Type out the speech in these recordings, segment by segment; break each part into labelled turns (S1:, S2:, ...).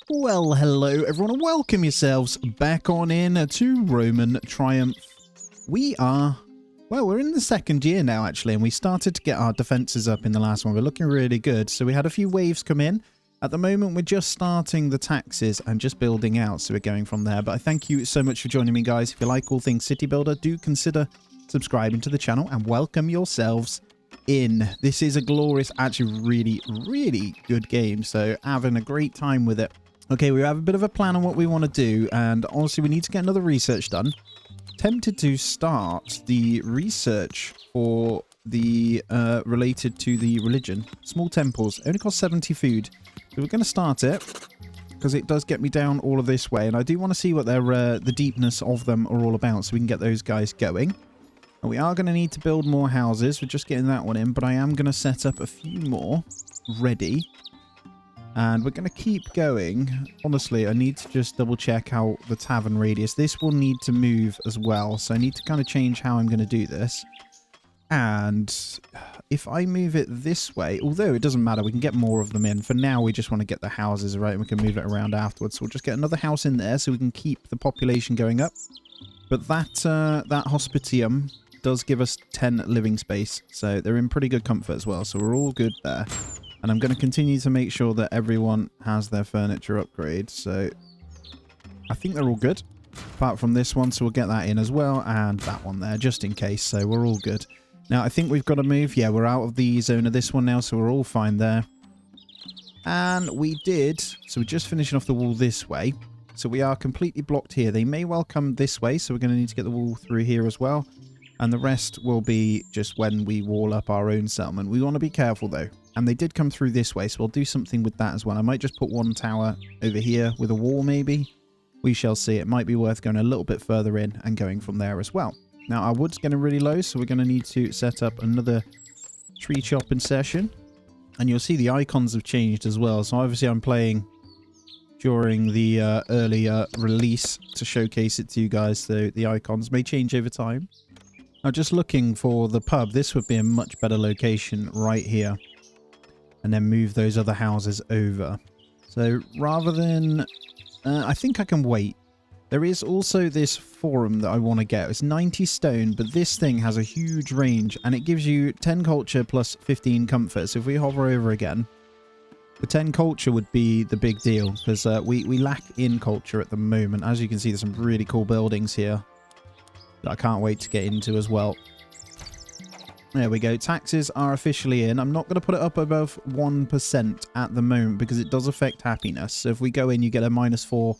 S1: Well, hello everyone and welcome yourselves back on in to Roman Triumph. We're in the second year now actually, and we started to get our defenses up in the last one. We're looking really good. So we had a few waves come in. At the moment, we're just starting the taxes and just building out, so we're going from there. But I thank you so much for joining me, guys. If you like all things City Builder, do consider subscribing to the channel and welcome yourselves in. This is a glorious, actually really good game, so having a great time with it. Okay, we have a bit of a plan on what we want to do, and honestly, we need to get another research done. Tempted to start the research for the related to the religion. Small temples only cost 70 food, so we're going to start it because it does get me down all of this way, and I do want to see what their the deepness of them are all about, so we can get those guys going. And we are going to need to build more houses. We're just getting that one in, but I am going to set up a few more ready. And we're going to keep going. Honestly, I need to just double check how the tavern radius. This will need to move as well. So I need to kind of change how I'm going to do this. And if I move it this way, although it doesn't matter, we can get more of them in. For now, we just want to get the houses, right? And we can move it around afterwards. So we'll just get another house in there so we can keep the population going up. But that hospitium does give us 10 living space. So they're in pretty good comfort as well. So we're all good there. And I'm going to continue to make sure that everyone has their furniture upgrade. So I think they're all good. Apart from this one, so we'll get that in as well. And that one there, just in case. So we're all good. Now, I think we've got to move. Yeah, we're out of the zone of this one now, so we're all fine there. And we did. So we're just finishing off the wall this way. So we are completely blocked here. They may well come this way, so we're going to need to get the wall through here as well. And the rest will be just when we wall up our own settlement. We want to be careful, though. And they did come through this way, so we'll do something with that as well. I might just put one tower over here with a wall, maybe. We shall see. It might be worth going a little bit further in and going from there as well. Now, our wood's getting really low, so we're going to need to set up another tree chopping session. And you'll see the icons have changed as well. So obviously I'm playing during the early release to showcase it to you guys. So the icons may change over time. Now, just looking for the pub, this would be a much better location right here. And then move those other houses over. So rather than... I think I can wait. There is also this forum that I want to get. It's 90 stone, but this thing has a huge range. And it gives you 10 culture plus 15 comfort. So if we hover over again, the 10 culture would be the big deal. Because we lack in culture at the moment. As you can see, there's some really cool buildings here that I can't wait to get into as well. There we go. Taxes are officially in. I'm not going to put it up above 1% at the moment because it does affect happiness. So if we go in, you get a -4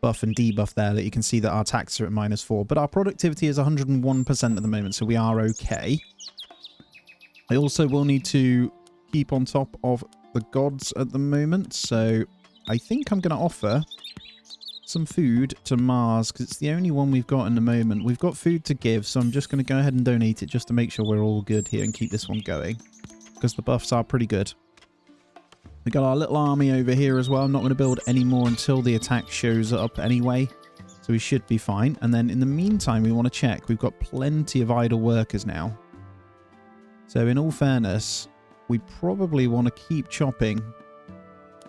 S1: buff and debuff there that you can see that our taxes are at -4. But our productivity is 101% at the moment, so we are okay. I also will need to keep on top of the gods at the moment. So I think I'm going to offer some food to Mars because it's the only one we've got in the moment. We've got food to give, so I'm just going to go ahead and donate it just to make sure we're all good here and keep this one going because the buffs are pretty good. We got our little army over here as well. I'm not going to build any more until the attack shows up anyway, so we should be fine. And then in the meantime, we want to check. We've got plenty of idle workers now, so in all fairness, we probably want to keep chopping.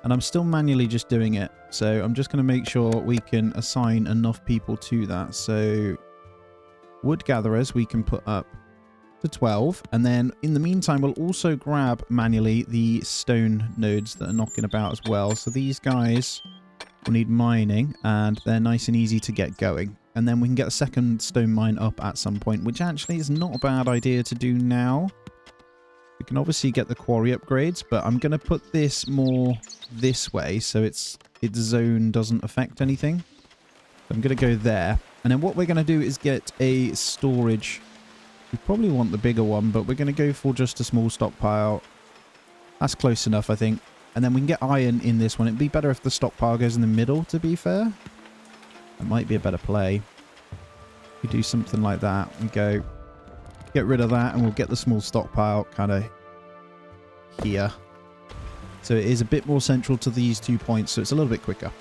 S1: And I'm still manually just doing it. So I'm just going to make sure we can assign enough people to that. So wood gatherers we can put up to 12. And then in the meantime, we'll also grab manually the stone nodes that are knocking about as well. So these guys will need mining and they're nice and easy to get going. And then we can get a second stone mine up at some point, which actually is not a bad idea to do now. We can obviously get the quarry upgrades, but I'm going to put this more this way so its zone doesn't affect anything. So I'm going to go there. And then what we're going to do is get a storage. We probably want the bigger one, but we're going to go for just a small stockpile. That's close enough, I think. And then we can get iron in this one. It'd be better if the stockpile goes in the middle, to be fair. That might be a better play. We do something like that and go... Get rid of that and we'll get the small stockpile kind of here. So it is a bit more central to these 2 points, so it's a little bit quicker.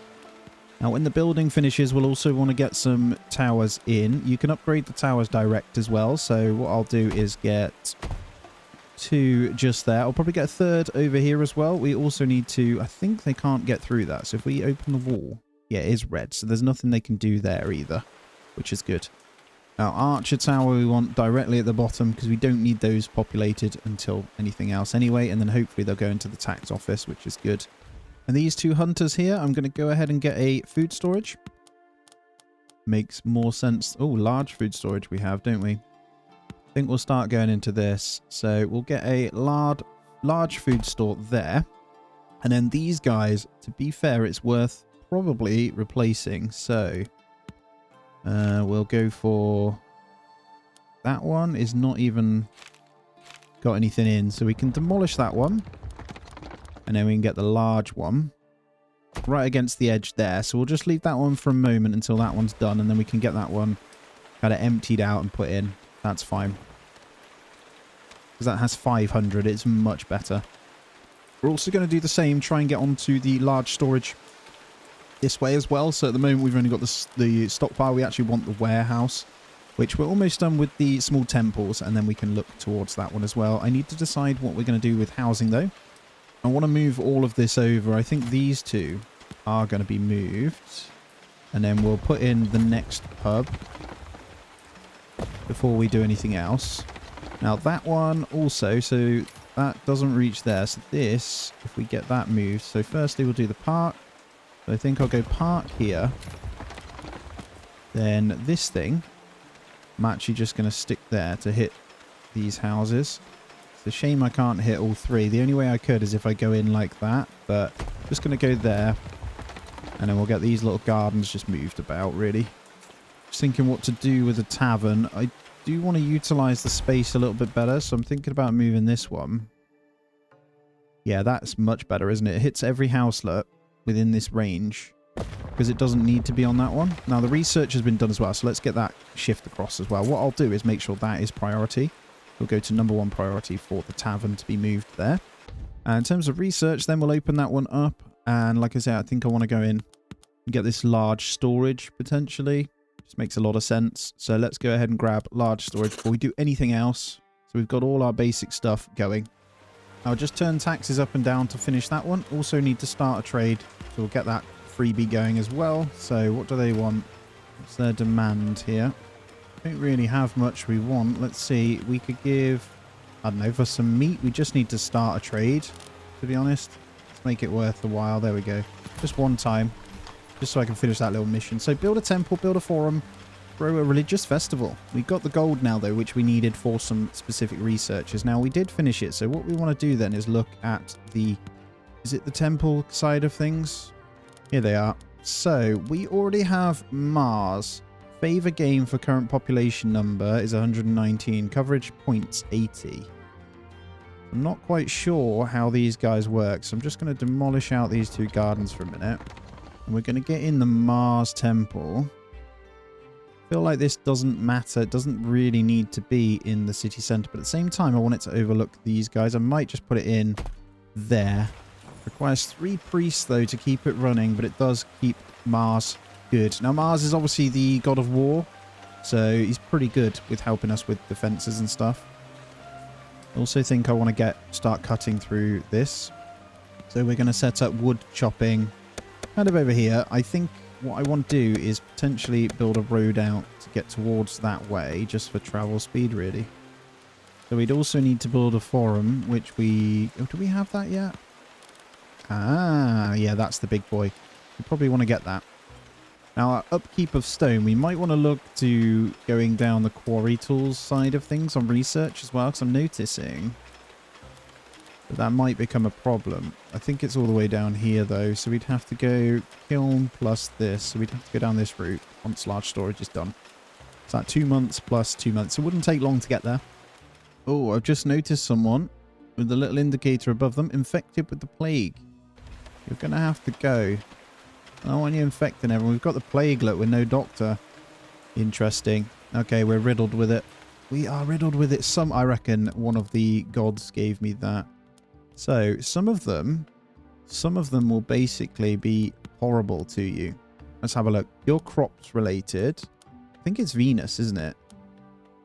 S1: Now when the building finishes, we'll also want to get some towers in. You can upgrade the towers direct as well. So what I'll do is get 2 just there. I'll probably get a third over here as well. We also need to... I think they can't get through that. So if we open the wall... Yeah, it is red. So there's nothing they can do there either, which is good. Now, Archer Tower we want directly at the bottom because we don't need those populated until anything else anyway. And then hopefully they'll go into the tax office, which is good. And these 2 hunters here, I'm going to go ahead and get a food storage. Makes more sense. Oh, large food storage we have, don't we? I think we'll start going into this. So we'll get a large food store there. And then these guys, to be fair, it's worth probably replacing. So we'll go for... That one is not even got anything in. So we can demolish that one. And then we can get the large one right against the edge there. So we'll just leave that one for a moment until that one's done. And then we can get that one kind of emptied out and put in. That's fine. Because that has 500. It's much better. We're also going to do the same. Try and get onto the large storage this way as well. So at the moment we've only got the stockpile. We actually want the warehouse, which we're almost done with the small temples. And then we can look towards that one as well. I need to decide what we're going to do with housing though. I want to move all of this over. I think these 2 are going to be moved. And then we'll put in the next pub before we do anything else. Now that one also, so that doesn't reach there. So this, if we get that moved. So firstly we'll do the park. So I think I'll go park here. Then this thing, I'm actually just going to stick there to hit these houses. It's a shame I can't hit all 3. The only way I could is if I go in like that. But just going to go there. And then we'll get these little gardens just moved about, really. Just thinking what to do with the tavern. I do want to utilize the space a little bit better. So I'm thinking about moving this one. Yeah, that's much better, isn't it? It hits every houselet within this range. Because it doesn't need to be on that one. Now, the research has been done as well. So let's get that shift across as well. What I'll do is make sure that is priority. We'll go to number 1 priority for the tavern to be moved there. And in terms of research, then we'll open that one up. And like I said, I think I want to go in and get this large storage potentially. Just makes a lot of sense. So let's go ahead and grab large storage before we do anything else. So we've got all our basic stuff going. I'll just turn taxes up and down to finish that one. Also need to start a trade. So we'll get that freebie going as well. So what do they want? What's their demand here? Don't really have much we want. Let's see. We could give, I don't know, for some meat. We just need to start a trade, to be honest. Let's make it worth a while. There we go. Just one time. Just so I can finish that little mission. So build a temple, build a forum, throw a religious festival. We got the gold now, though, which we needed for some specific researchers. Now, we did finish it. So what we want to do then is look at the, is it the temple side of things? Here they are. So we already have Mars. Favor game for current population number is 119. Coverage points 80. I'm not quite sure how these guys work. So I'm just going to demolish out these 2 gardens for a minute. And we're going to get in the Mars temple. I feel like this doesn't matter. It doesn't really need to be in the city center. But at the same time, I want it to overlook these guys. I might just put it in there. Requires 3 priests, though, to keep it running. But it does keep Mars good. Now, Mars is obviously the god of war. So he's pretty good with helping us with defenses and stuff. I also think I want to start cutting through this. So we're going to set up wood chopping kind of over here. I think what I want to do is potentially build a road out to get towards that way, just for travel speed, really. So we'd also need to build a forum, which we... Oh, do we have that yet? Ah, yeah, that's the big boy. We probably want to get that. Now, our upkeep of stone, we might want to look to going down the quarry tools side of things on research as well, because I'm noticing that might become a problem. I think it's all the way down here, though, so we'd have to go kiln plus this. So we'd have to go down this route once large storage is done. It's like 2 months plus 2 months. It wouldn't take long to get there. Oh, I've just noticed someone with the little indicator above them infected with the plague. You're going to have to go. I don't want you infecting everyone. We've got the plague, look, with no doctor. Interesting. Okay, we're riddled with it. We are riddled with it. I reckon one of the gods gave me that. So, some of them will basically be horrible to you. Let's have a look. Your crops related. I think it's Venus, isn't it?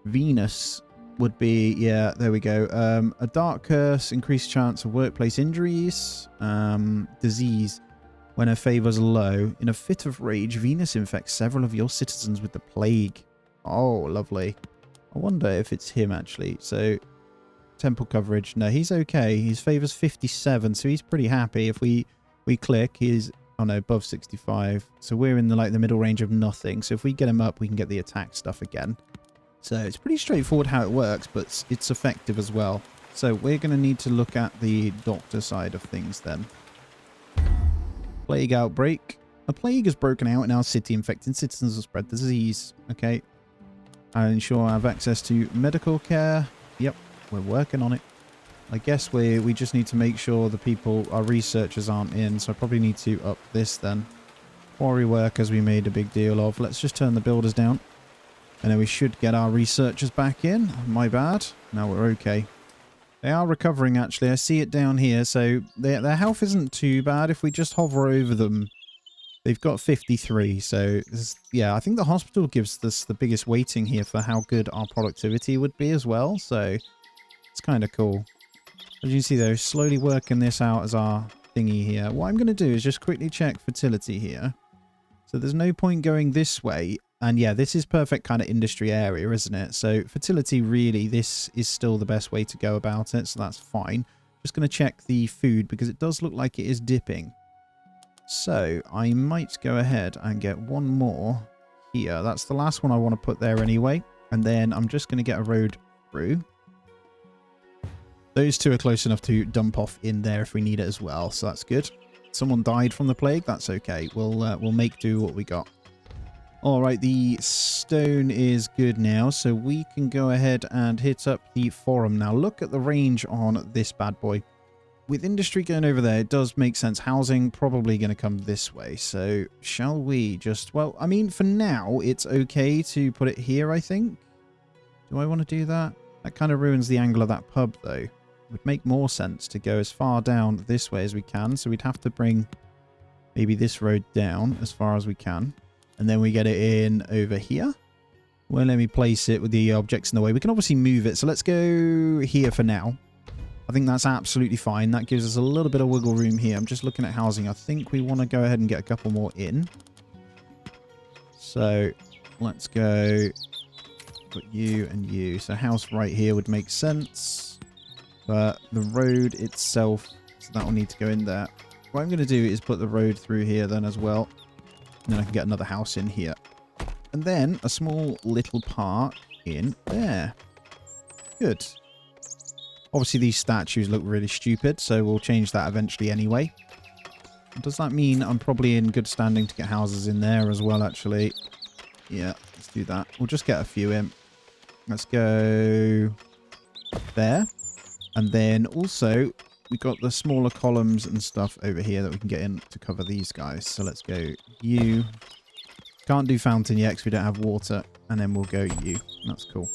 S1: Venus would be, yeah, there we go. A dark curse, increased chance of workplace injuries, disease. When her favor's low, in a fit of rage, Venus infects several of your citizens with the plague. Oh, lovely. I wonder if it's him, actually. So, temple coverage. No, he's okay. His favor's 57, so he's pretty happy. If we click, he's, oh no, above 65. So we're in the, like, the middle range of nothing. So if we get him up, we can get the attack stuff again. So it's pretty straightforward how it works, but it's effective as well. So we're going to need to look at the doctor side of things then. Plague outbreak. A plague has broken out in our city, infecting citizens will spread the disease. Okay. I'll ensure I have access to medical care. Yep, we're working on it. I guess we just need to make sure the people, our researchers aren't in, so I probably need to up this then. Quarry workers we made a big deal of. Let's just turn the builders down. And then we should get our researchers back in. My bad. Now we're okay. They are recovering, actually. I see it down here. So their health isn't too bad. If we just hover over them, they've got 53. So, yeah, I think the hospital gives us the biggest weighting here for how good our productivity would be as well. So, it's kind of cool. As you can see, though, slowly working this out as our thingy here. What I'm going to do is just quickly check fertility here. So, there's no point going this way. And yeah, this is perfect kind of industry area, isn't it? So fertility, really, this is still the best way to go about it. So that's fine. Just going to check the food because it does look like it is dipping. So I might go ahead and get one more here. That's the last one I want to put there anyway. And then I'm just going to get a road through. Those two are close enough to dump off in there if we need it as well. So that's good. Someone died from the plague. That's okay. We'll make do what we got. All right, the stone is good now, so we can go ahead and hit up the forum. Now, look at the range on this bad boy. With industry going over there, it does make sense. Housing probably going to come this way. So, shall we just... Well, I mean, for now, it's okay to put it here, I think. Do I want to do that? That kind of ruins the angle of that pub, though. It would make more sense to go as far down this way as we can. So, we'd have to bring maybe this road down as far as we can. And then we get it in over here. Well, let me place it with the objects in the way. We can obviously move it. So let's go here for now. I think that's absolutely fine. That gives us a little bit of wiggle room here. I'm just looking at housing. I think we want to go ahead and get a couple more in. So let's go put you and you. So house right here would make sense. But the road itself, so that will need to go in there. What I'm going to do is put the road through here then as well. And then I can get another house in here. And then a small little park in there. Good. Obviously, these statues look really stupid, so we'll change that eventually anyway. Does that mean I'm probably in good standing to get houses in there as well, actually? Yeah, let's do that. We'll just get a few in. Let's go there. And then also... we got the smaller columns and stuff over here that we can get in to cover these guys. So let's go you. Can't do fountain yet because we don't have water. And then we'll go you. That's cool.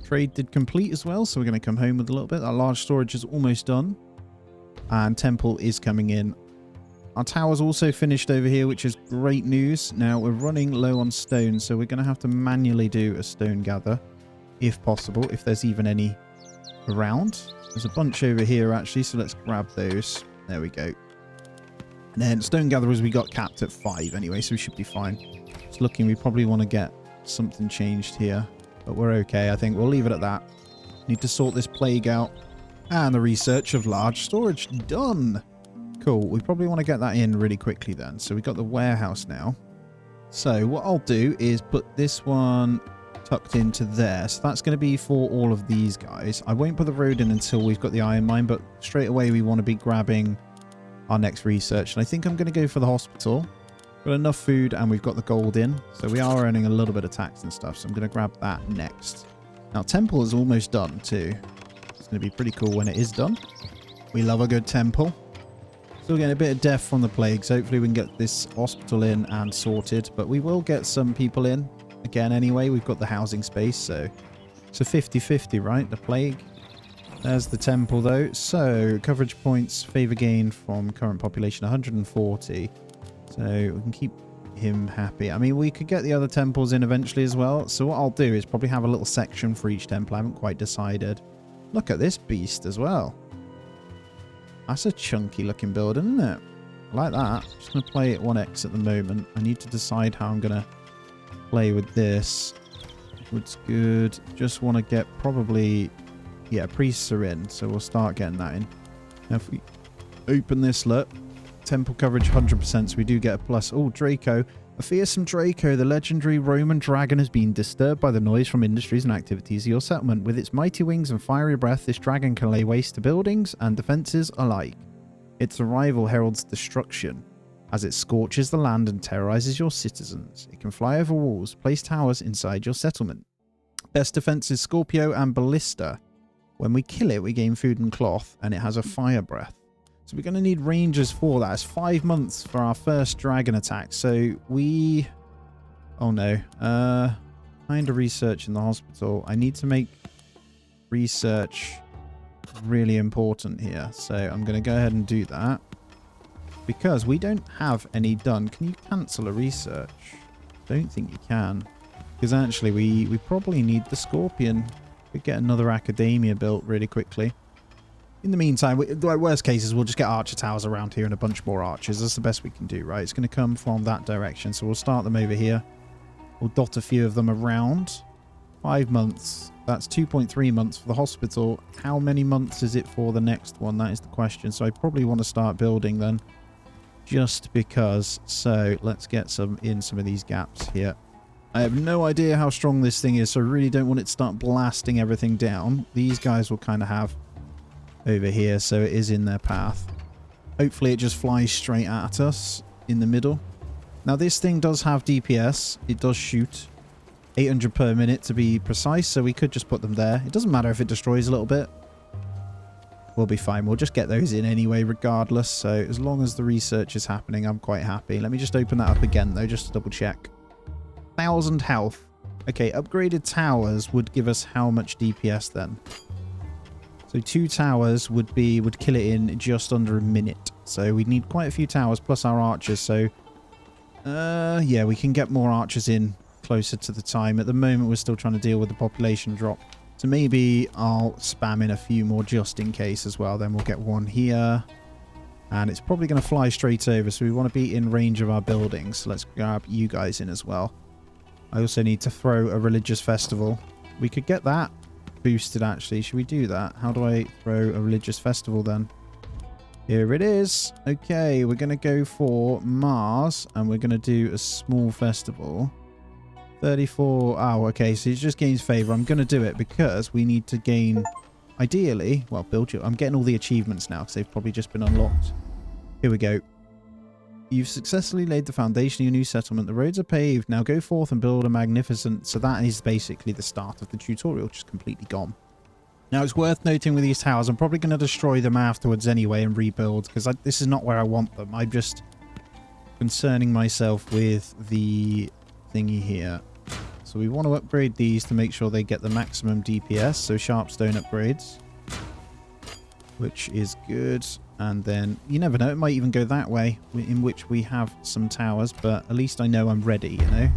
S1: Trade did complete as well. So we're going to come home with a little bit. Our large storage is almost done. And temple is coming in. Our tower's also finished over here, which is great news. Now we're running low on stone. So we're going to have to manually do a stone gather. If possible. If there's even any around. There's a bunch over here, actually, so let's grab those. There we go. And then stone gatherers, we got capped at 5 anyway, so we should be fine. Just looking, we probably want to get something changed here. But we're okay, I think. We'll leave it at that. Need to sort this plague out. And the research of large storage. Done! Cool. We probably want to get that in really quickly then. So we've got the warehouse now. So what I'll do is put this one... tucked into there. So that's going to be for all of these guys. I won't put the road in until we've got the iron mine, but straight away we want to be grabbing our next research. And I think I'm going to go for the hospital. Got enough food and we've got the gold in. So we are earning a little bit of tax and stuff. So I'm going to grab that next. Now temple is almost done too. It's going to be pretty cool when it is done. We love a good temple. Still getting a bit of death from the plague. So hopefully we can get this hospital in and sorted. But we will get some people in. Again, anyway, we've got the housing space, so it's a 50-50, right? The plague. There's the temple, though. So, coverage points, favor gain from current population, 140. So, we can keep him happy. I mean, we could get the other temples in eventually as well. So what I'll do is probably have a little section for each temple. I haven't quite decided. Look at this beast as well. That's a chunky looking building, isn't it? I like that. Just going to play at 1x at the moment. I need to decide how I'm going to play with this. Wood's good. Just want to get probably... Yeah, priests are in. So we'll start getting that in. Now if we open this, look. Temple coverage 100%, so we do get a plus. Oh, Draco. A fearsome Draco, the legendary Roman dragon, has been disturbed by the noise from industries and activities of your settlement. With its mighty wings and fiery breath, this dragon can lay waste to buildings and defences alike. Its arrival heralds destruction, as it scorches the land and terrorizes your citizens. It can fly over walls, place towers inside your settlement. Best defense is Scorpio and Ballista. When we kill it, we gain food and cloth, and it has a fire breath. So we're going to need rangers for that. It's 5 months for our first dragon attack. So we... Oh no. Kind of research in the hospital. I need to make research really important here. So I'm going to go ahead and do that. Because we don't have any done. Can you cancel a research? Don't think you can. Because actually we probably need the Scorpion. Could get another academia built really quickly. In the meantime, the worst cases, we'll just get archer towers around here and a bunch more archers. That's the best we can do, right? It's going to come from that direction. So we'll start them over here. We'll dot a few of them around. 5 months. That's 2.3 months for the hospital. How many months is it for the next one? That is the question. So I probably want to start building then. Just because. So let's get some of these gaps here. I have no idea how strong this thing is, so I really don't want it to start blasting everything down. These guys will kind of have... over here, so it is in their path. Hopefully it just flies straight at us in the middle. Now this thing does have DPS. It does shoot 800 per minute to be precise, so we could just put them there. It doesn't matter if it destroys a little bit. We'll be fine. We'll just get those in anyway regardless. So as long as the research is happening, I'm quite happy. Let me just open that up again though, just to double check. 1,000 health. Okay, upgraded towers would give us how much DPS then? So 2 towers would kill it in just under a minute. So we'd need quite a few towers plus our archers. So yeah, we can get more archers in closer to the time. At the moment, we're still trying to deal with the population drop. So maybe I'll spam in a few more just in case as well. Then we'll get one here. And it's probably going to fly straight over. So we want to be in range of our buildings. So let's grab you guys in as well. I also need to throw a religious festival. We could get that boosted actually. Should we do that? How do I throw a religious festival then? Here it is. Okay, we're going to go for Mars and we're going to do a small festival. 34. Oh, okay, so it just gains favor. I'm going to do it because we need to gain, ideally, well, build you. I'm getting all the achievements now because they've probably just been unlocked. Here we go. You've successfully laid the foundation of your new settlement. The roads are paved. Now go forth and build a magnificent... So that is basically the start of the tutorial, just completely gone. Now it's worth noting with these towers, I'm probably going to destroy them afterwards anyway and rebuild, because this is not where I want them. I'm just concerning myself with the thingy here. So we want to upgrade these to make sure they get the maximum DPS, so Sharpstone upgrades, which is good. And then, you never know, it might even go that way, in which we have some towers, but at least I know I'm ready, you know?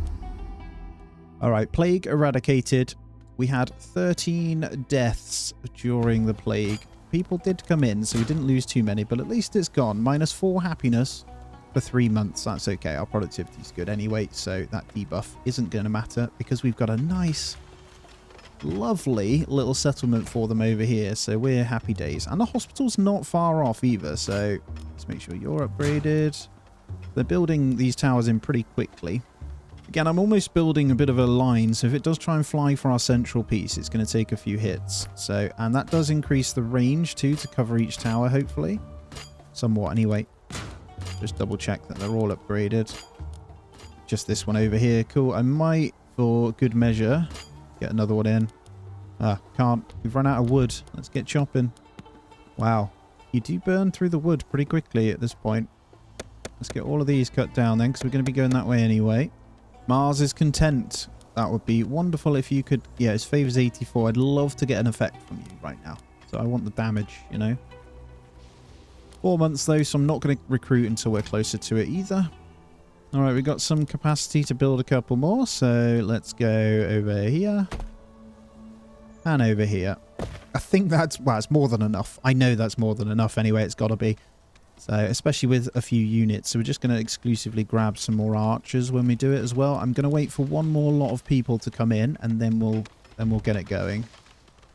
S1: Alright, plague eradicated. We had 13 deaths during the plague. People did come in, so we didn't lose too many, but at least it's gone. -4 happiness for 3 months. That's okay, our productivity is good anyway, so that debuff isn't going to matter, because we've got a nice... lovely little settlement for them over here, so we're happy days. And the hospital's not far off either, so let's make sure you're upgraded. They're building these towers in pretty quickly. Again, I'm almost building a bit of a line, so if it does try and fly for our central piece, it's going to take a few hits. So, and that does increase the range too to cover each tower, hopefully. Somewhat anyway. Just double check that they're all upgraded. Just this one over here. Cool. I might, for good measure, get another one in. Can't. We've run out of wood. Let's get chopping. Wow. You do burn through the wood pretty quickly at this point. Let's get all of these cut down then, because we're going to be going that way anyway. Mars is content. That would be wonderful if you could... Yeah, his favor's 84. I'd love to get an effect from you right now. So I want the damage, you know. 4 months though, so I'm not going to recruit until we're closer to it either. All right, we've got some capacity to build a couple more. So let's go over here. And over here. I think that's, well, it's more than enough. I know that's more than enough anyway. It's got to be. So, especially with a few units. So we're just going to exclusively grab some more archers when we do it as well. I'm going to wait for one more lot of people to come in, and then we'll get it going.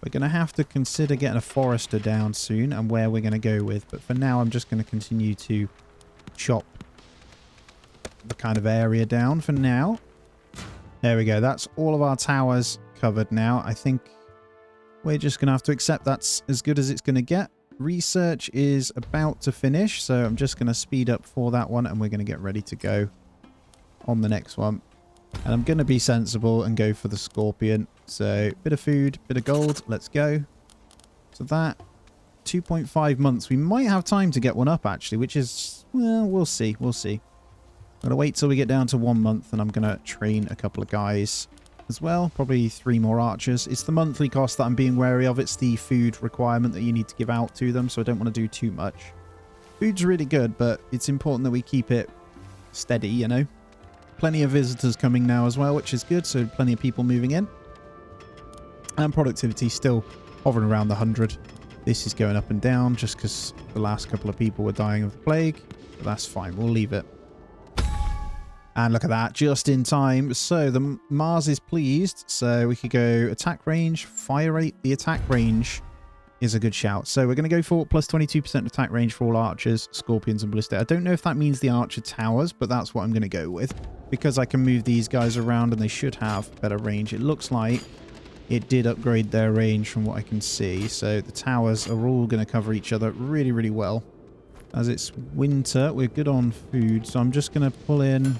S1: We're going to have to consider getting a forester down soon and where we're going to go with. But for now, I'm just going to continue to chop the kind of area down for now. There we go. That's all of our towers covered now. I think we're just going to have to accept that's as good as it's going to get. Research is about to finish, so I'm just going to speed up for that one, and we're going to get ready to go on the next one. And I'm going to be sensible and go for the scorpion. So, bit of food, bit of gold. Let's go. So that, 2.5 months. We might have time to get one up, actually, which is, well, we'll see. We'll see. I'm going to wait till we get down to 1 month, and I'm going to train a couple of guys as well. Probably 3 more archers. It's the monthly cost that I'm being wary of. It's the food requirement that you need to give out to them, so I don't want to do too much. Food's really good, but it's important that we keep it steady, you know. Plenty of visitors coming now as well, which is good, so plenty of people moving in. And productivity still hovering around the 100. This is going up and down just because the last couple of people were dying of the plague. But that's fine, we'll leave it. And look at that, just in time. So the Mars is pleased. So we could go attack range, fire rate. The attack range is a good shout. So we're going to go for plus 22% attack range for all archers, scorpions, and ballistae. I don't know if that means the archer towers, but that's what I'm going to go with. Because I can move these guys around and they should have better range. It looks like it did upgrade their range from what I can see. So the towers are all going to cover each other really, really well. As it's winter, we're good on food. So I'm just going to pull in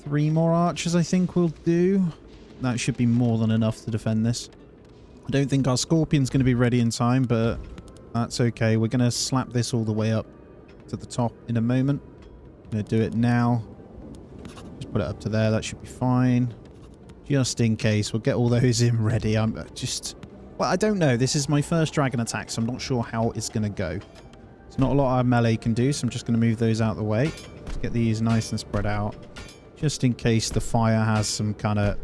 S1: 3 more archers, I think we'll do. That should be more than enough to defend this. I don't think our scorpion's going to be ready in time, but that's okay. We're going to slap this all the way up to the top in a moment. I'm going to do it now. Just put it up to there. That should be fine. Just in case. We'll get all those in ready. I'm just... Well, I don't know. This is my first dragon attack, so I'm not sure how it's going to go. There's not a lot our melee can do, so I'm just going to move those out of the way. Let's get these nice and spread out. Just in case the fire has some kind of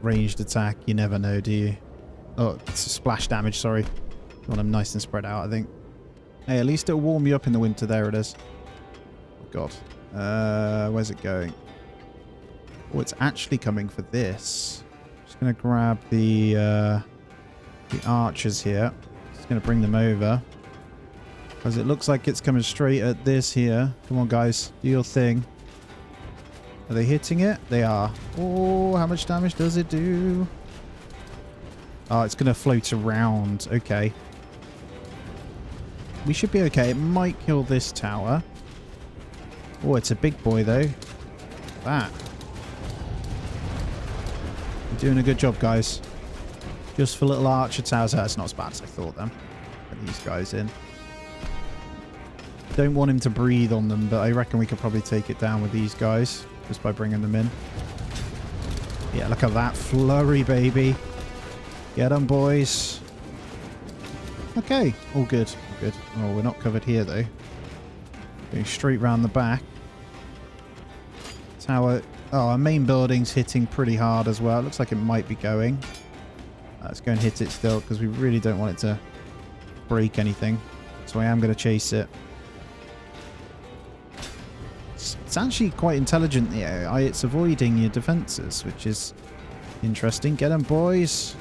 S1: ranged attack. You never know, do you? Oh, it's a splash damage, sorry. I want them nice and spread out, I think. Hey, at least it'll warm you up in the winter. There it is. Oh, God. Where's it going? Oh, it's actually coming for this. Just going to grab the archers here. Just going to bring them over. Because it looks like it's coming straight at this here. Come on, guys. Do your thing. Are they hitting it? They are. Oh, how much damage does it do? Oh, it's going to float around. Okay. We should be okay. It might kill this tower. Oh, it's a big boy, though. That. You're doing a good job, guys. Just for little archer towers. That's not as bad as I thought, then. Get these guys in. Don't want him to breathe on them, but I reckon we could probably take it down with these guys. Just by bringing them in. Yeah, look at that flurry, baby. Get them, boys. Okay, all good. All good. Oh, we're not covered here, though. Going straight round the back. Tower. Oh, our main building's hitting pretty hard as well. It looks like it might be going. Let's go and hit it still, because we really don't want it to break anything. So I am going to chase it. It's actually quite intelligent, the AI. It's avoiding your defenses, which is interesting. Get them, boys.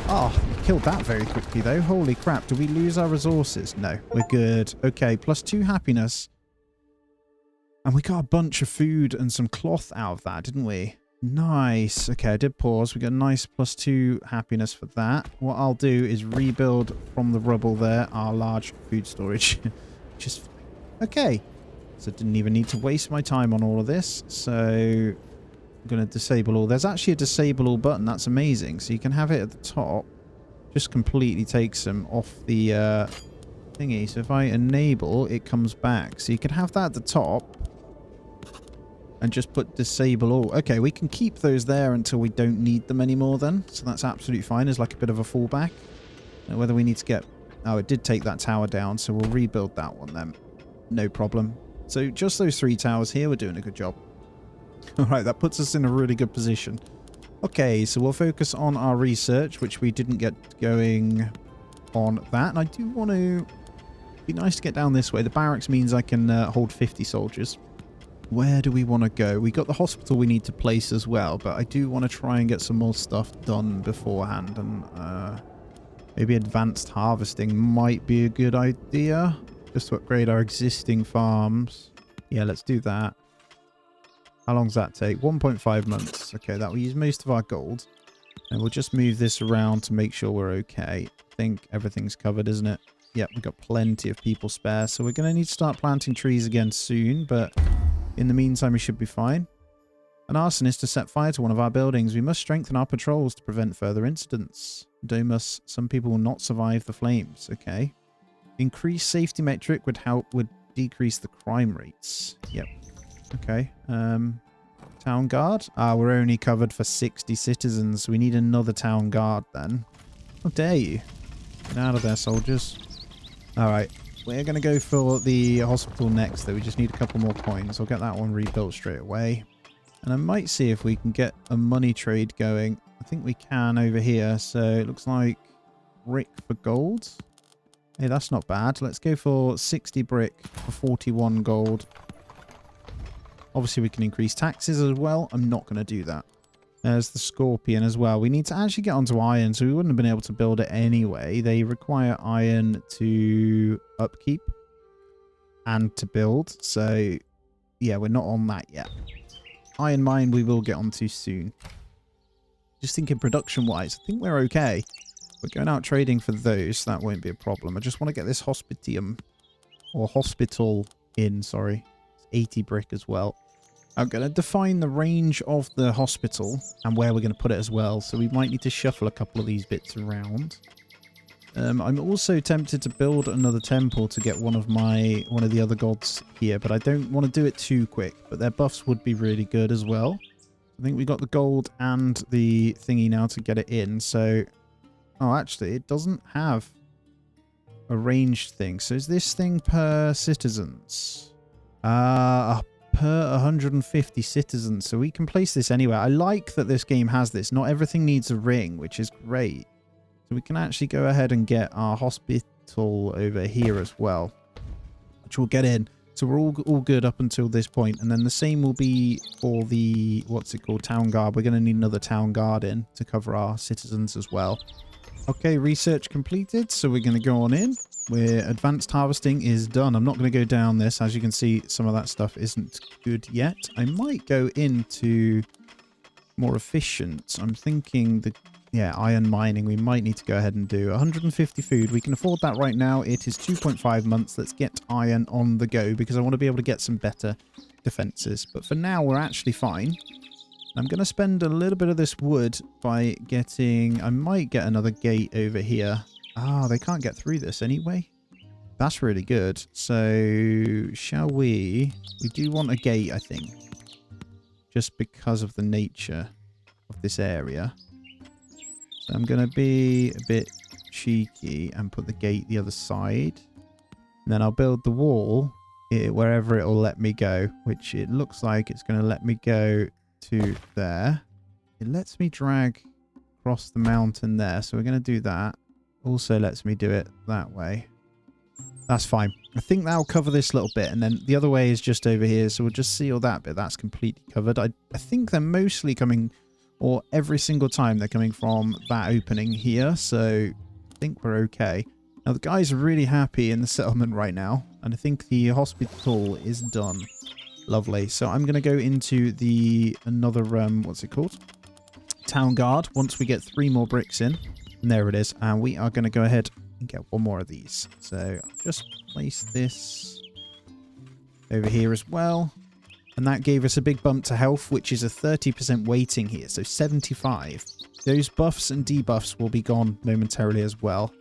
S1: Oh, we killed that very quickly, though. Holy crap. Do we lose our resources? No, we're good. Okay, +2 happiness. And we got a bunch of food and some cloth out of that, didn't we? Nice. Okay, I did pause. We got a nice +2 happiness for that. What I'll do is rebuild from the rubble there our large food storage. Just okay. So I didn't even need to waste my time on all of this. So I'm going to disable all. There's actually a disable all button. That's amazing. So you can have it at the top. Just completely takes them off the thingy. So if I enable, it comes back. So you can have that at the top. And just put disable all. Okay, we can keep those there until we don't need them anymore then. So that's absolutely fine. It's like a bit of a fallback. Now, whether we need to get... Oh, it did take that tower down. So we'll rebuild that one then. No problem. So just those 3 towers here, we're doing a good job. All right, that puts us in a really good position. Okay, so we'll focus on our research, which we didn't get going on that. And I do want to... be nice to get down this way. The barracks means I can hold 50 soldiers. Where do we want to go? We got the hospital we need to place as well, but I do want to try and get some more stuff done beforehand, and maybe advanced harvesting might be a good idea, just to upgrade our existing farms. Yeah, let's do that. How long does that take? 1.5 months. Okay, that will use most of our gold, and we'll just move this around to make sure we're okay. I think everything's covered, isn't it? Yep, we've got plenty of people spare, so we're going to need to start planting trees again soon, but in the meantime, we should be fine. An arsonist has set fire to one of our buildings. We must strengthen our patrols to prevent further incidents. Domus, some people will not survive the flames. Okay. Increased safety metric would decrease the crime rates. Yep. Okay. Town guard. We're only covered for 60 citizens. We need another town guard then. How dare you? Get out of there, soldiers. Alright. We're going to go for the hospital next, though. We just need a couple more coins. I'll get that one rebuilt straight away. And I might see if we can get a money trade going. I think we can over here. So it looks like brick for gold. Hey, that's not bad. Let's go for 60 brick for 41 gold. Obviously, we can increase taxes as well. I'm not going to do that. There's the scorpion as well. We need to actually get onto iron, so we wouldn't have been able to build it anyway. They require iron to upkeep and to build. So, yeah, we're not on that yet. Iron mine we will get onto soon. Just thinking production-wise, I think we're okay. We're going out trading for those, so that won't be a problem. I just want to get this hospitium, or hospital in, sorry. It's 80 brick as well. I'm going to define the range of the hospital and where we're going to put it as well. So we might need to shuffle a couple of these bits around. I'm also tempted to build another temple to get one of the other gods here, but I don't want to do it too quick. But their buffs would be really good as well. I think we got the gold and the thingy now to get it in. So, oh, actually, it doesn't have a ranged thing. So is this thing per citizens? Per 150 citizens, so we can place this anywhere. I like that this game has this. Not everything needs a ring, which is great. So we can actually go ahead and get our hospital over here as well, which we'll get in. So we're all good up until this point. And then the same will be for the, what's it called, town guard. We're going to need another town guard in to cover our citizens as well. Okay, research completed. So we're going to go on in. Where advanced harvesting is done. I'm not going to go down this. As you can see, some of that stuff isn't good yet. I might go into more efficient. I'm thinking that, yeah, iron mining. We might need to go ahead and do 150 food. We can afford that right now. It is 2.5 months. Let's get iron on the go because I want to be able to get some better defenses. But for now, we're actually fine. I'm going to spend a little bit of this wood by getting... I might get another gate over here. They can't get through this anyway. That's really good. So, shall we... We do want a gate, I think. Just because of the nature of this area. So I'm going to be a bit cheeky and put the gate the other side. And then I'll build the wall wherever it will let me go. Which it looks like it's going to let me go to there. It lets me drag across the mountain there. So we're going to do that. Also lets me do it that way. That's fine. I think that'll cover this little bit. And then the other way is just over here. So we'll just seal that bit. That's completely covered. I think they're mostly coming, or every single time they're coming from that opening here. So I think we're okay. Now the guys are really happy in the settlement right now. And I think the hospital is done. Lovely. So I'm going to go into another, what's it called? Town guard. Once we get 3 more bricks in. And there it is. And we are going to go ahead and get one more of these. So just place this over here as well. And that gave us a big bump to health, which is a 30% weighting here. So 75. Those buffs and debuffs will be gone momentarily as well.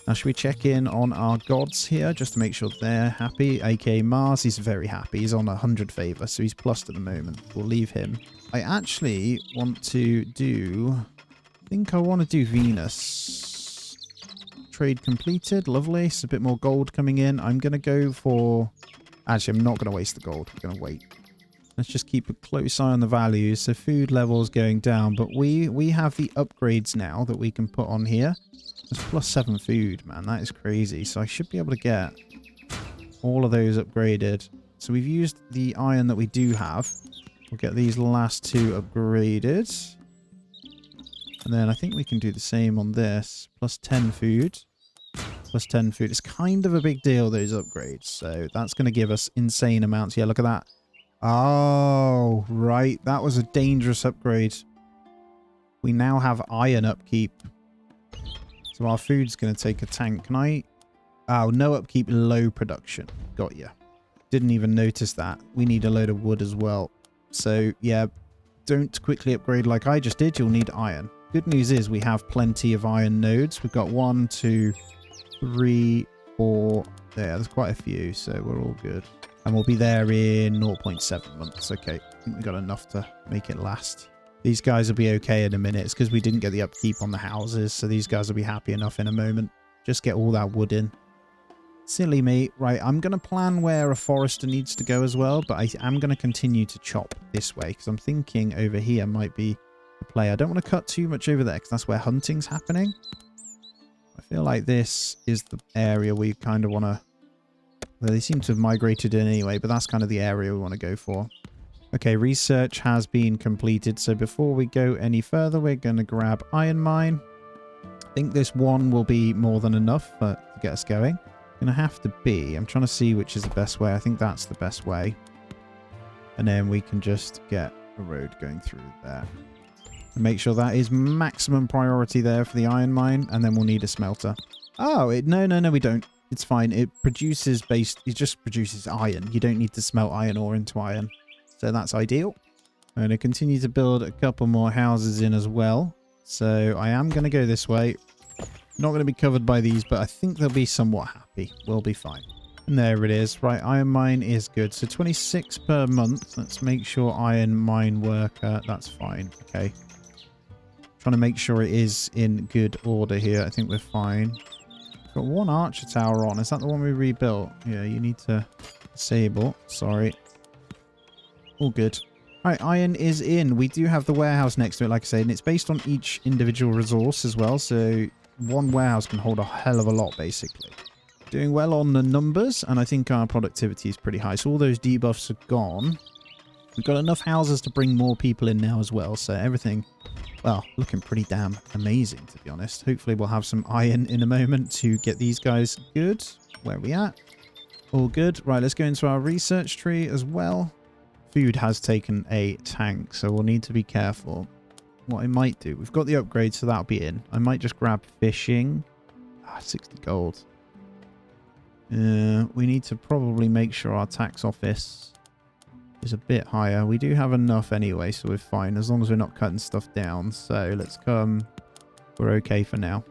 S1: Now, should we check in on our gods here just to make sure they're happy? aka Mars, he's very happy. He's on 100 favor, so he's plussed at the moment. We'll leave him. I actually want to do... I think I want to do Venus. Trade completed. Lovely. So a bit more gold coming in. I'm going to go for Actually, I'm not going to waste the gold. I'm going to wait. Let's just keep a close eye on the values. So food levels going down, but we have the upgrades now that we can put on here. There's +7 food, man. That is crazy. So I should be able to get all of those upgraded. So we've used the iron that we do have. We'll get these last 2 upgraded. And then I think we can do the same on this. +10 food. +10 food. It's kind of a big deal, those upgrades. So that's going to give us insane amounts. Yeah, look at that. Oh, right. That was a dangerous upgrade. We now have iron upkeep. So our food's going to take a tank. Can I... Oh, no upkeep, low production. Got ya. Didn't even notice that. We need a load of wood as well. So, yeah, don't quickly upgrade like I just did. You'll need iron. Good news is we have plenty of iron nodes. We've got 1, 2, 3, 4. There's quite a few, so we're all good. And we'll be there in 0.7 months. Okay, I think we got enough to make it last. These guys will be okay in a minute. It's because we didn't get the upkeep on the houses, so these guys will be happy enough in a moment. Just get all that wood in. Silly me. Right, I'm going to plan where a forester needs to go as well, but I am going to continue to chop this way, because I'm thinking over here might be the play. I don't want to cut too much over there, because that's where hunting's happening. I feel like this is the area we kind of want to... Well, they seem to have migrated in anyway, but that's kind of the area we want to go for. Okay, research has been completed. So before we go any further, we're going to grab iron mine. I think this one will be more than enough to get us going. Going to have to be... I'm trying to see which is the best way. I think that's the best way. And then we can just get a road going through there. And make sure that is maximum priority there for the iron mine. And then we'll need a smelter. Oh, no, we don't. It's fine. It just produces iron. You don't need to smelt iron ore into iron. So that's ideal. I'm going to continue to build a couple more houses in as well. So I am going to go this way. Not going to be covered by these, but I think they'll be somewhat happy. We'll be fine. And there it is. Right, iron mine is good. So 26 per month. Let's make sure iron mine worker. That's fine. Okay. Trying to make sure it is in good order here. I think we're fine. Got 1 archer tower on. Is that the one we rebuilt? Yeah, you need to disable. Sorry. All good. Alright, iron is in. We do have the warehouse next to it, like I said, and it's based on each individual resource as well. So one warehouse can hold a hell of a lot, basically. Doing well on the numbers, and I think our productivity is pretty high. So all those debuffs are gone. We've got enough houses to bring more people in now as well. So everything... Well, looking pretty damn amazing, to be honest. Hopefully we'll have some iron in a moment to get these guys good. Where are we at? All good. Right, let's go into our research tree as well. Food has taken a tank, so we'll need to be careful. What I might do... We've got the upgrade, so that'll be in. I might just grab fishing. 60 gold. We need to probably make sure our tax office... is a bit higher. We do have enough anyway, so we're fine as long as we're not cutting stuff down. So let's come. We're okay for now.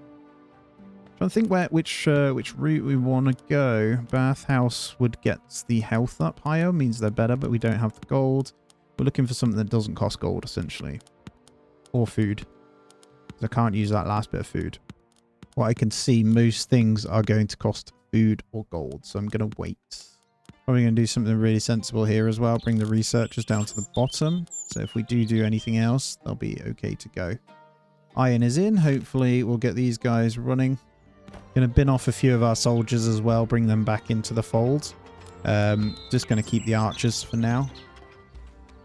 S1: Trying to think which route we want to go. Bathhouse would get the health up higher, means they're better, but we don't have the gold. We're looking for something that doesn't cost gold, essentially, or food. I can't use that last bit of food. What I can see, most things are going to cost food or gold, so I'm going to wait. Probably going to do something really sensible here as well. Bring the researchers down to the bottom. So if we do anything else, they'll be okay to go. Iron is in. Hopefully we'll get these guys running. Going to bin off a few of our soldiers as well. Bring them back into the fold. Just going to keep the archers for now.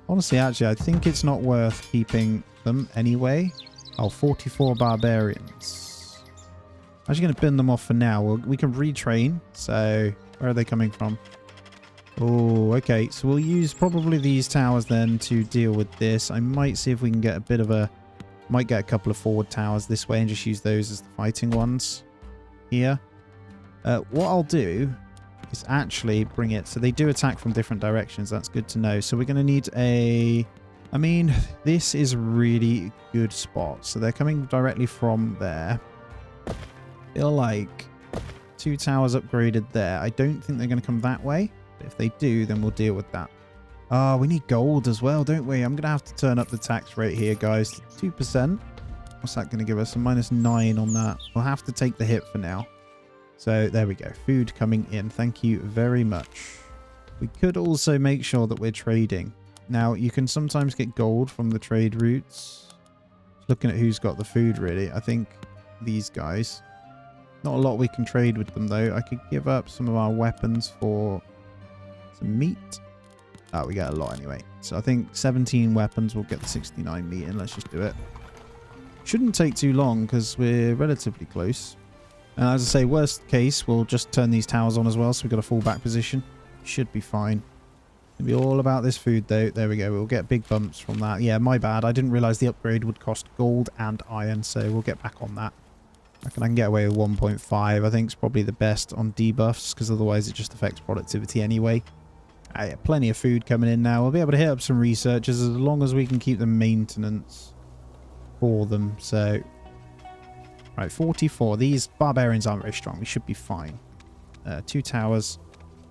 S1: Honestly, actually, I think it's not worth keeping them anyway. Oh, 44 barbarians. I'm actually going to bin them off for now. We can retrain. So where are they coming from? Oh, okay. So we'll use probably these towers then to deal with this. I might see if we can get a bit of a... Might get a couple of forward towers this way and just use those as the fighting ones here. What I'll do is actually bring it... So they do attack from different directions. That's good to know. So we're going to need a... I mean, this is a really good spot. So they're coming directly from there. I feel like 2 towers upgraded there. I don't think they're going to come that way. But if they do, then we'll deal with that. Oh, we need gold as well, don't we? I'm going to have to turn up the tax rate here, guys. 2%. What's that going to give us? A -9 on that. We'll have to take the hit for now. So there we go. Food coming in. Thank you very much. We could also make sure that we're trading. Now, you can sometimes get gold from the trade routes. Looking at who's got the food, really. I think these guys. Not a lot we can trade with them, though. I could give up some of our weapons for some meat. Oh, we get a lot anyway. So I think 17 weapons will get the 69 meat in. Let's just do it. Shouldn't take too long because we're relatively close. And as I say, worst case, we'll just turn these towers on as well. So we've got a fallback position. Should be fine. It'll be all about this food, though. There we go. We'll get big bumps from that. Yeah, my bad. I didn't realize the upgrade would cost gold and iron. So we'll get back on that. I can get away with 1.5. I think it's probably the best on debuffs because otherwise it just affects productivity anyway. Yeah, plenty of food coming in now. We'll be able to hit up some researchers as long as we can keep the maintenance for them. So, right, 44. These barbarians aren't very strong. We should be fine. 2 towers.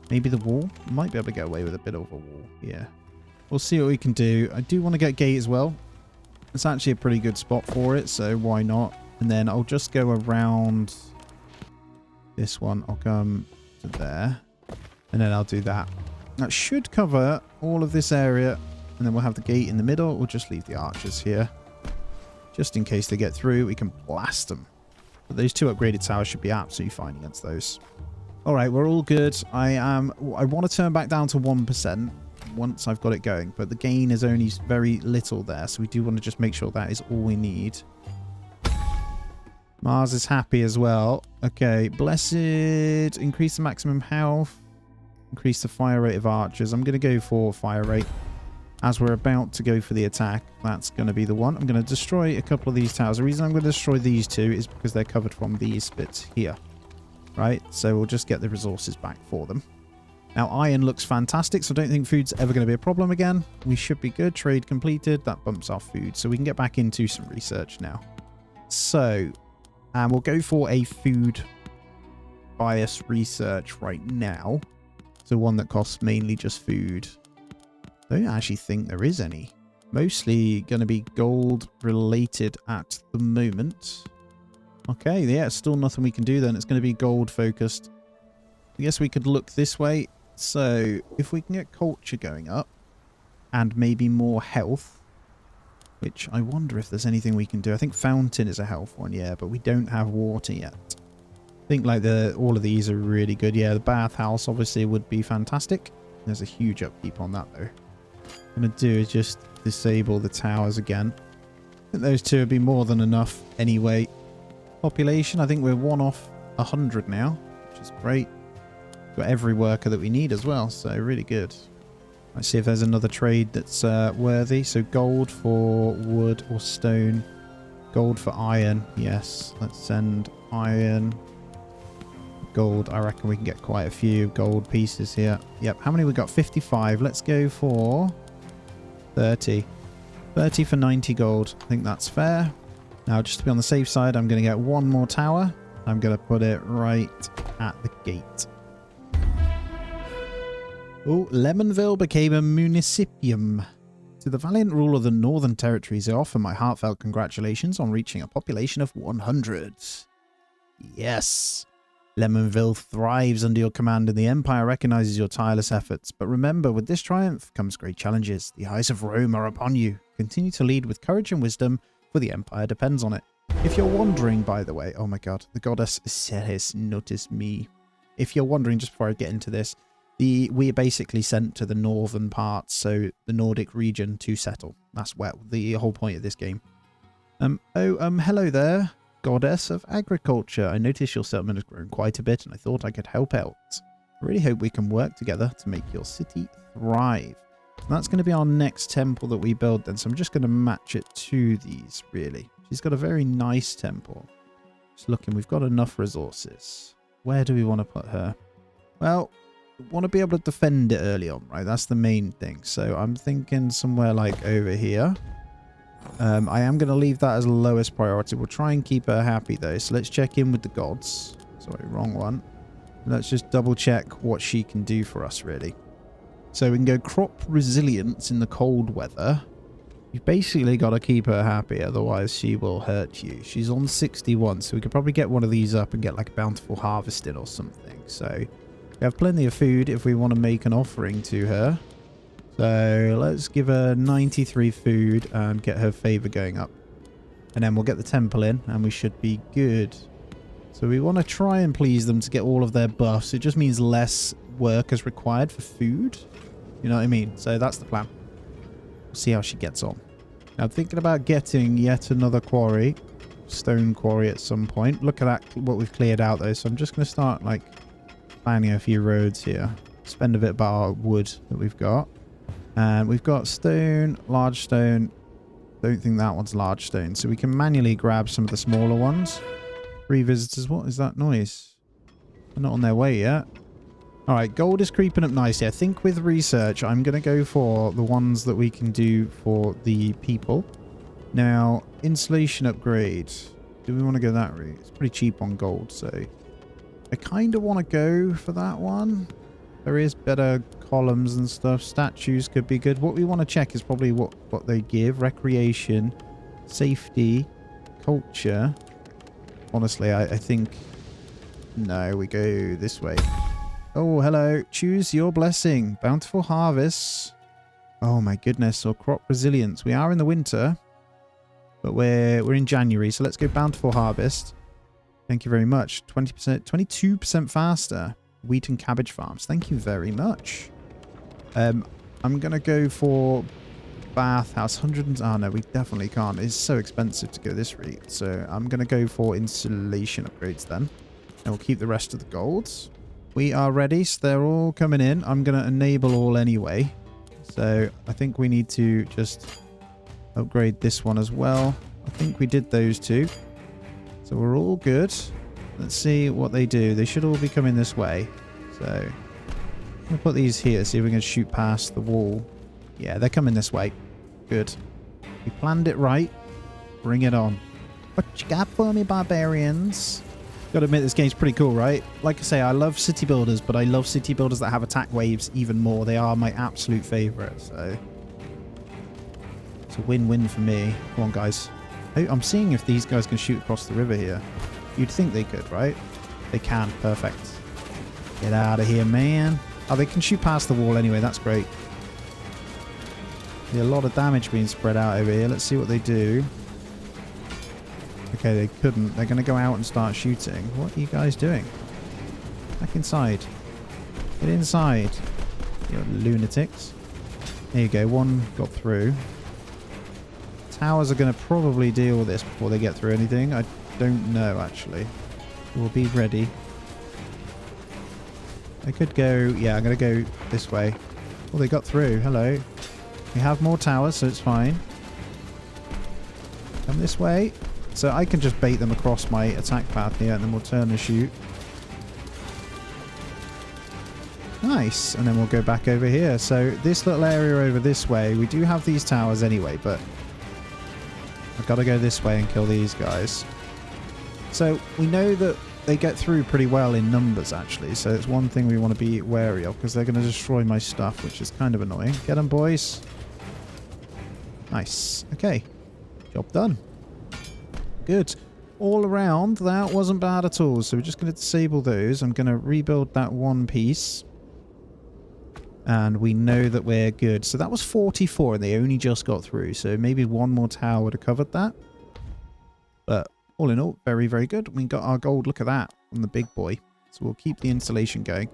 S1: Maybe the wall. Might be able to get away with a bit of a wall. Yeah. We'll see what we can do. I do want to get gate as well. It's actually a pretty good spot for it, so why not? And then I'll just go around this one. I'll come to there. And then I'll do that. That should cover all of this area. And then we'll have the gate in the middle. We'll just leave the archers here. Just in case they get through, we can blast them. But those 2 upgraded towers should be absolutely fine against those. Alright, we're all good. I want to turn back down to 1% once I've got it going. But the gain is only very little there. So we do want to just make sure that is all we need. Mars is happy as well. Okay, blessed. Increase the maximum health. Increase the fire rate of archers. I'm going to go for fire rate. As we're about to go for the attack, that's going to be the one. I'm going to destroy a couple of these towers. The reason I'm going to destroy these 2 is because they're covered from these bits here. Right, so we'll just get the resources back for them. Now, iron looks fantastic, so I don't think food's ever going to be a problem again. We should be good. Trade completed. That bumps our food, so we can get back into some research now. So, and we'll go for a food bias research right now. So one that costs mainly just food. I don't actually think there is any. Mostly going to be gold related at the moment. Okay, yeah, still nothing we can do then. It's going to be gold focused. I guess we could look this way. So if we can get culture going up and maybe more health, which I wonder if there's anything we can do. I think fountain is a health one, yeah, but we don't have water yet. I think like all of these are really good. Yeah, the bathhouse obviously would be fantastic. There's a huge upkeep on that though. What I'm going to do is just disable the towers again. I think those 2 would be more than enough anyway. Population, I think we're 1 off 100 now, which is great. Got every worker that we need as well, so really good. Let's see if there's another trade that's worthy. So gold for wood or stone. Gold for iron. Yes, let's send iron. Gold, I reckon we can get quite a few gold pieces here. Yep, how many we got? 55. Let's go for 30. 30 for 90 gold. I think that's fair. Now, just to be on the safe side, I'm going to get 1 more tower. I'm going to put it right at the gate. Oh, Lemonville became a municipium. To the valiant rule of the Northern Territories, I offer my heartfelt congratulations on reaching a population of 100. Yes. Lemonville thrives under your command and the Empire recognizes your tireless efforts. But remember, with this triumph comes great challenges. The eyes of Rome are upon you. Continue to lead with courage and wisdom, for the Empire depends on it. If you're wondering, by the way, oh my god, the goddess Ceres noticed me. If you're wondering, just before I get into this, we are basically sent to the northern parts, so the Nordic region, to settle. That's where the whole point of this game. Hello there, goddess of agriculture. I noticed your settlement has grown quite a bit, and I thought I could help out. I really hope we can work together to make your city thrive. And that's going to be our next temple that we build then, so I'm just going to match it to these, really. She's got a very nice temple. Just looking, we've got enough resources. Where do we want to put her? Well, we want to be able to defend it early on, right? That's the main thing. So I'm thinking somewhere like over here. I am going to leave that as lowest priority. We'll try and keep her happy though. So let's check in with the gods. Sorry, wrong one. Let's just double check what she can do for us, really. So we can go crop resilience in the cold weather. You've basically got to keep her happy, otherwise she will hurt you. She's on 61, so we could probably get one of these up and get like a bountiful harvesting or something. So We have plenty of food if we want to make an offering to her. So let's give her 93 food and get her favor going up. And then we'll get the temple in and we should be good. So we want to try and please them to get all of their buffs. It just means less work is required for food. You know what I mean? So that's the plan. We'll see how she gets on. Now I'm thinking about getting yet another quarry. Stone quarry at some point. Look at that, what we've cleared out though. So I'm just going to start like planning a few roads here. Spend a bit of our wood that we've got. And we've got stone, large stone. Don't think that one's large stone. So we can manually grab some of the smaller ones. 3 visitors. What is that noise? They're not on their way yet. Alright, gold is creeping up nicely. I think with research, I'm going to go for the ones that we can do for the people. Now, insulation upgrade. Do we want to go that route? It's pretty cheap on gold, so I kind of want to go for that one. There is better columns and stuff. Statues could be good. What we want to check is probably what they give. Recreation, safety, culture. Honestly, I think... No, we go this way. Oh, hello. Choose your blessing. Bountiful harvests. Oh my goodness. Or crop resilience. We are in the winter. But we're in January, so let's go bountiful harvest. Thank you very much. 20%, 22% faster. Wheat and cabbage farms. Thank you very much. I'm going to go for bathhouse. 100 oh no, we definitely can't. It's so expensive to go this route. So I'm going to go for insulation upgrades then. And we'll keep the rest of the golds. We are ready, so they're all coming in. I'm going to enable all anyway. So I think we need to just upgrade this one as well. I think we did those two. So we're all good. Let's see what they do. They should all be coming this way. So I'm going to put these here, see if we can shoot past the wall. Yeah, they're coming this way. Good. We planned it right. Bring it on. What you got for me, barbarians? Gotta admit, this game's pretty cool, right? Like I say, I love city builders, but I love city builders that have attack waves even more. They are my absolute favorite, so it's a win-win for me. Come on, guys. I'm seeing if these guys can shoot across the river here. You'd think they could, right? They can. Perfect. Get out of here, man. Oh, they can shoot past the wall anyway. That's great. There's a lot of damage being spread out over here. Let's see what they do. Okay, they couldn't. They're going to go out and start shooting. What are you guys doing? Back inside. Get inside. You lunatics. There you go. One got through. Towers are going to probably deal with this before they get through anything. I don't know, actually. We'll be ready. I could go... Yeah, I'm going to go this way. Oh, they got through. Hello. We have more towers, so it's fine. Come this way. So I can just bait them across my attack path here, and then we'll turn and shoot. Nice. And then we'll go back over here. So this little area over this way, we do have these towers anyway, but I've got to go this way and kill these guys. So we know that they get through pretty well in numbers, actually. So it's one thing we want to be wary of, because they're going to destroy my stuff, which is kind of annoying. Get them, boys. Nice. Okay. Job done. Good. All around, that wasn't bad at all. So we're just going to disable those. I'm going to rebuild that one piece. And we know that we're good. So that was 44 and they only just got through. So maybe one more tower would have covered that. But all in all, very, very good. We got our gold. Look at that from the big boy. So we'll keep the installation going.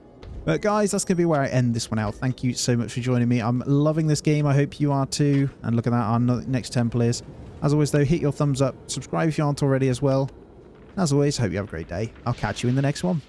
S1: But guys, that's going to be where I end this one out. Thank you so much for joining me. I'm loving this game. I hope you are too. And look at that, our next temple is. As always, though, hit your thumbs up. Subscribe if you aren't already as well. As always, hope you have a great day. I'll catch you in the next one.